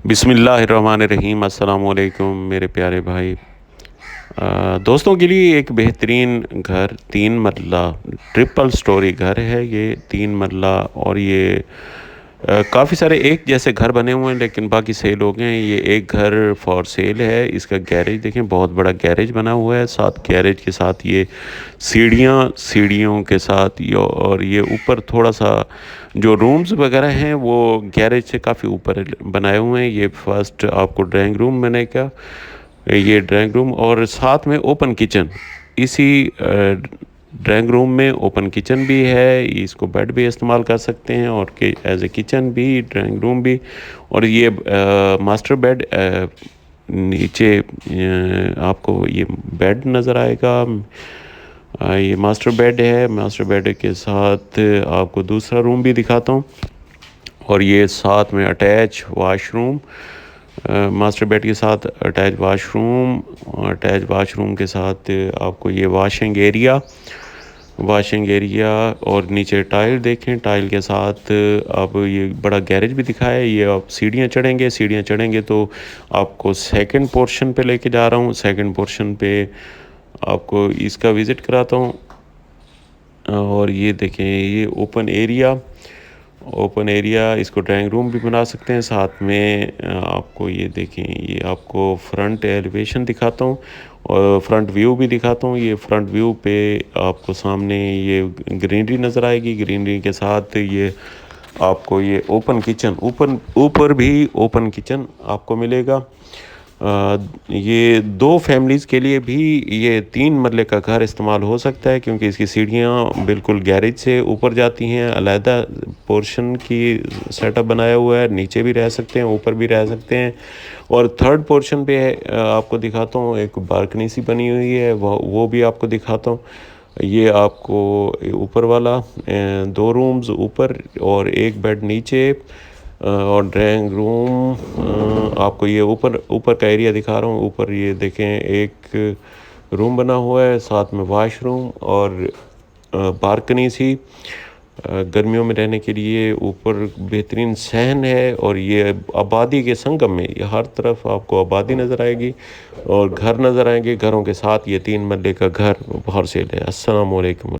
बिस्मिल्लाहिर्रहमानिर्रहीम अस्सलाम वालेकुम मेरे प्यारे भाई। दोस्तों के लिए एक बेहतरीन घर, 3 मरला ट्रिपल स्टोरी घर है ये, 3 मरला। और ये काफ़ी सारे एक जैसे घर बने हुए हैं लेकिन बाकी सेल हो गए हैं। ये एक घर फॉर सेल है। इसका गैरेज देखें, बहुत बड़ा गैरेज बना हुआ है। साथ गैरेज के साथ ये सीढ़ियों के साथ ये, और ये ऊपर थोड़ा सा जो रूम्स वगैरह हैं वो गैरेज से काफ़ी ऊपर बनाए हुए हैं। ये फर्स्ट आपको ड्राइंग रूम बनेगा, ये ड्राइंग रूम, और साथ में ओपन किचन। इसी ड्राइंग रूम में ओपन किचन भी है। इसको बेड भी इस्तेमाल कर सकते हैं और एज ए किचन भी, ड्राइंग रूम भी। और ये मास्टर बेड, नीचे आपको ये बेड नज़र आएगा। ये मास्टर बेड है। मास्टर बेड के साथ आपको दूसरा रूम भी दिखाता हूँ, और ये साथ में अटैच वाशरूम। मास्टर बेड के साथ अटैच वाशरूम के साथ आपको ये वॉशिंग एरिया और नीचे टाइल देखें। टाइल के साथ अब ये बड़ा गैरेज भी दिखाया है। ये आप सीढ़ियाँ चढ़ेंगे तो आपको सेकंड पोर्शन पे लेके जा रहा हूँ। सेकंड पोर्शन पे आपको इसका विज़िट कराता हूँ। और ये देखें, ये ओपन एरिया, इसको ड्राइंग रूम भी बना सकते हैं। साथ में आपको ये देखें, ये आपको फ्रंट एलिवेशन दिखाता हूँ और फ्रंट व्यू भी दिखाता हूँ। ये फ्रंट व्यू पे आपको सामने ये ग्रीनरी नज़र आएगी। ग्रीनरी के साथ ये आपको ये ओपन किचन, ऊपर भी ओपन किचन आपको मिलेगा। ये 2 फैमिलीज़ के लिए भी ये 3 मरले का घर इस्तेमाल हो सकता है, क्योंकि इसकी सीढ़ियाँ बिल्कुल गैरेज से ऊपर जाती हैं। अलहदा पोर्शन की सेटअप बनाया हुआ है। नीचे भी रह सकते हैं, ऊपर भी रह सकते हैं। और थर्ड पोर्शन पे आपको दिखाता हूँ, एक बालकनी सी बनी हुई है, वो भी आपको दिखाता हूँ। ये आपको ऊपर वाला 2 रूम्स ऊपर और एक बेड नीचे, और ड्राइंग रूम। आपको ये ऊपर ऊपर का एरिया दिखा रहा हूँ। ऊपर ये देखें, एक रूम बना हुआ है, साथ में वाशरूम और बालकनी सी। गर्मियों में रहने के लिए ऊपर बेहतरीन सहन है। और ये आबादी के संगम में, ये हर तरफ आपको आबादी नज़र आएगी और घर नज़र आएंगे। घरों के साथ ये 3 मरले का घर बाहर सेल है। अस्सलाम वालेकुम।